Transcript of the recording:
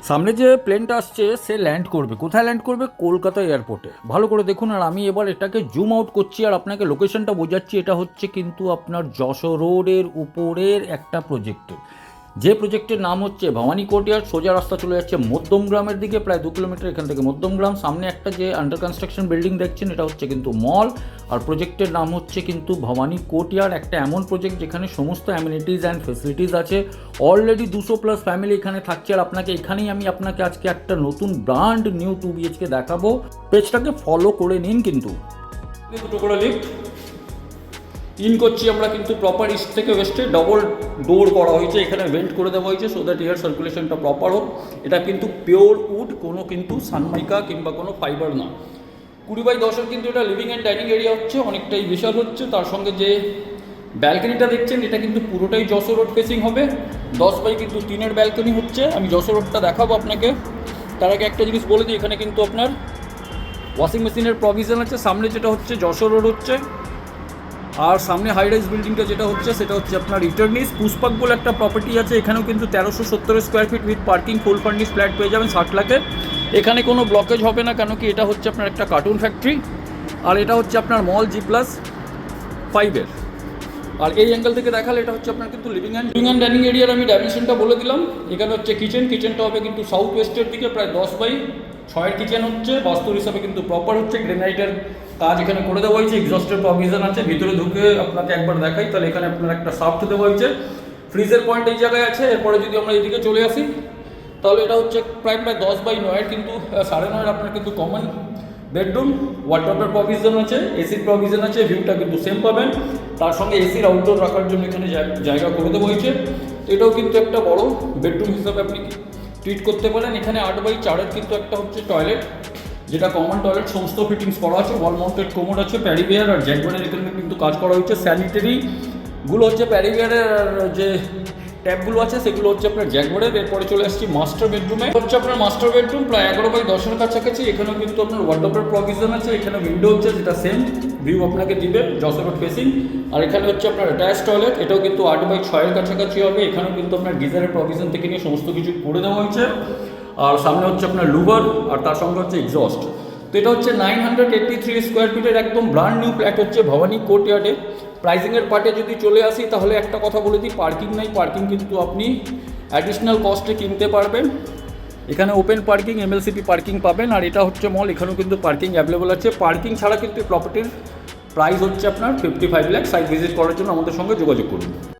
সামনে যে প্লেনটা আসছে সে ল্যান্ড করবে, কোথায় ল্যান্ড করবে? কলকাতা এয়ারপোর্টে। ভালো করে দেখুন, আর আমি এবার এটাকে জুম আউট করছি আর আপনাকে লোকেশনটা বোঝাচ্ছি। এটা হচ্ছে কিন্তু আপনার যশোর রোডের উপরের একটা প্রজেক্টের, যে প্রজেক্টের নাম হচ্ছে ভবানী কোর্টইয়ার্ড। সোজা রাস্তা চলে যাচ্ছে মধ্যমগ্রামের দিকে, প্রায় 2 কিলোমিটার এখান থেকে মধ্যমগ্রাম। সামনে একটা যে আন্ডার কনস্ট্রাকশন বিল্ডিং দেখছেন, এটা হচ্ছে কিন্তু মল। আর প্রজেক্টের নাম হচ্ছে কিন্তু ভবানী কোর্টইয়ার্ড। একটা এমন প্রজেক্ট যেখানে সমস্ত অ্যামিনিটিস অ্যান্ড ফেসিলিটিস আছে। অলরেডি 200+ ফ্যামিলি এখানে থাকছে। আর এখানেই আমি আপনাকে আজকে একটা নতুন ব্র্যান্ড নিউ 2 BHK দেখাবো। পেজটাকে ফলো করে নিন। কিন্তু দুটো করে লিফট ইন করছি আমরা, কিন্তু প্রপার ইস্ট থেকে ওয়েস্টে ডবল ডোর করা হয়েছে। এখানে ভেন্ট করে দেওয়া হয়েছে সো দ্যাট এয়ার সার্কুলেশনটা প্রপার হোক। এটা কিন্তু পিওর উড, কোনো কিন্তু সানমাইকা কিংবা কোনো ফাইবার না। 20x10 কিন্তু এটা লিভিং অ্যান্ড ডাইনিং এরিয়া হচ্ছে, অনেকটাই বিশাল হচ্ছে। তার সঙ্গে যে ব্যালকনিটা দেখছেন, এটা কিন্তু পুরোটাই যশোর রোড ফেসিং হবে। 10x3 ব্যালকনি হচ্ছে। আমি যশোর রোডটা দেখাবো আপনাকে। তার আগে একটা জিনিস বলে দিই, এখানে কিন্তু আপনার ওয়াশিং মেশিনের প্রভিশন আছে। সামনে যেটা হচ্ছে যশোর রোড হচ্ছে, আর সামনে হাই রাইজ বিল্ডিংটা যেটা হচ্ছে সেটা হচ্ছে আপনার ইটার্নিস পুষ্পাক বলে একটা প্রপার্টি আছে। এখানেও কিন্তু 1370 square feet with parking full furnish flat পেয়ে যাবেন 60 লাখের। এখানে কোনো ব্লকেজ হবে না, কেন কি এটা হচ্ছে আপনার একটা কার্টুন ফ্যাক্টরি। আর এটা হচ্ছে আপনার মল G+5-এর। আর এই অ্যাঙ্গেল থেকে দেখালে এটা হচ্ছে আপনার কিন্তু লিভিং অ্যান্ড ডাইনিং এরিয়ার আমি ডাইমেনশনটা বলে দিলাম। এখানে হচ্ছে কিচেনটা হবে কিন্তু সাউথ ওয়েস্টের দিকে, প্রায় 10x6 কিচেন হচ্ছে। বাস্তুর হিসাবে কিন্তু প্রপার হচ্ছে। গ্রেনাইটের কাজ এখানে করে দেওয়া হয়েছে। এক্সস্টের প্রভিশন আছে। ভিতরে ঢুকে আপনাকে একবার দেখাই, তাহলে এখানে আপনার একটা সাফট দেওয়া হয়েছে। ফ্রিজের পয়েন্ট এই জায়গায় আছে। এরপরে যদি আমরা এদিকে চলে আসি, তাহলে এটা হচ্ছে প্রায় 10x9, কিন্তু 9.5 আপনার কিন্তু কমন বেডরুম। ওয়ার্ডরোবের প্রভিশন আছে, এসির প্রভিশন আছে। ভিউটা কিন্তু সেম পাবেন। তার সঙ্গে এসির আউটডোর রাখার জন্য এখানে জায়গা করে দেওয়া হয়েছে। তো এটাও কিন্তু একটা বড় বেডরুম হিসাবে আপনি ট্রিট করতে পারেন। এখানে 8x4-এর কিন্তু একটা হচ্ছে টয়লেট, যেটা কমন টয়লেট। সমস্ত ফিটিংস করা আছে। ওয়াল মাউন্টেড কোমোড আছে, প্যারিওয়্যার আর জ্যাগুয়ারের এখানে কিন্তু কাজ করা হয়েছে। স্যানিটারিগুলো হচ্ছে প্যারিওয়্যারের, আর যে ট্যাপগুলো আছে সেগুলো হচ্ছে আপনার জ্যাগুয়ারের। এরপরে চলে আসছি মাস্টার বেডরুমে। হচ্ছে আপনার মাস্টার বেডরুম প্রায় 11x10-এর কাছাকাছি। এখানেও কিন্তু আপনার ওয়ার্ডরোবের প্রভিশন আছে। এখানে উইন্ডো হচ্ছে, যেটা সেম ভিউ আপনাকে দিবে যশোর রোড ফেসিং। আর এখানে হচ্ছে আপনার অ্যাটাচ টয়লেট, এটাও কিন্তু 8x6-এর কাছাকাছি হবে। এখানেও কিন্তু আপনার গিজারের প্রভিশন থেকে নিয়ে সমস্ত কিছু করে দেওয়া হয়েছে। আর সামনে হচ্ছে আপনার লুভার, আর তার সঙ্গে হচ্ছে এক্সস্ট। তো এটা হচ্ছে 983 স্কোয়ার ফিটের একদম ব্র্যান্ড নিউ ফ্ল্যাট হচ্ছে ভবানী কোর্টইয়ার্ডে। প্রাইসিংয়ের পার্টে যদি চলে আসি, তাহলে একটা কথা বলে দিই, পার্কিং নাই। পার্কিং কিন্তু আপনি অ্যাডিশনাল কস্টে কিনতে পারবেন। এখানে ওপেন পার্কিং, MLCP পার্কিং পাবেন। আর এটা হচ্ছে মল, এখানেও কিন্তু পার্কিং অ্যাভেলেবল আছে। পার্কিং ছাড়া কিন্তু প্রপার্টির প্রাইস হচ্ছে আপনার 55 লাখ। সাইট ভিজিট করার জন্য আমাদের সঙ্গে যোগাযোগ করুন।